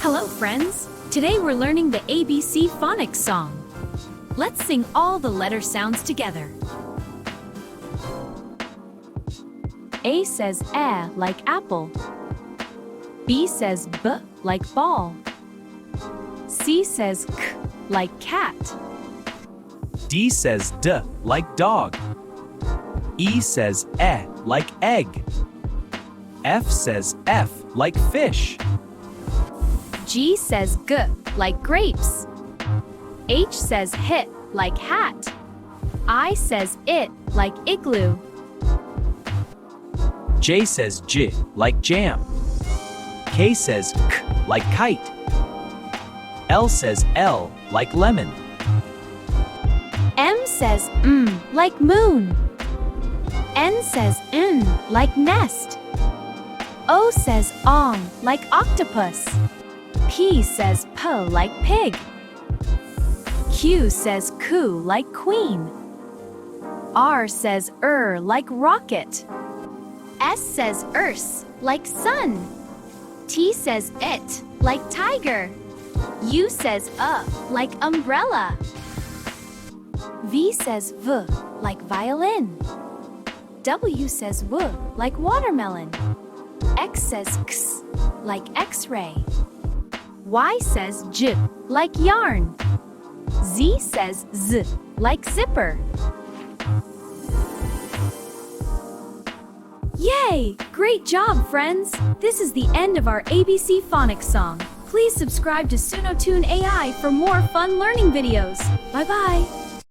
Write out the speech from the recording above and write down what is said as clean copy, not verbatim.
Hello, friends! Today we're learning the ABC Phonics Song. Let's sing all the letter sounds together. A says eh like apple. B says b like ball. C says k like cat. D says d like dog. E says e like egg. F says f like fish. G says g like grapes. H says hit like hat. I says it like igloo. J says j like jam. K says k like kite. L says L like lemon. M says like moon. N says like nest. O says ong like octopus. P says p like pig. Q says coo like queen. R says like rocket. S says like sun. T says it like tiger. U says like umbrella. V says v like violin. W says w like watermelon. X says x like x-ray. Y says j like yarn. Z says z like zipper. Yay! Great job, friends! This is the end of our ABC Phonics Song. Please subscribe to Suno Toon AI for more fun learning videos. Bye-bye!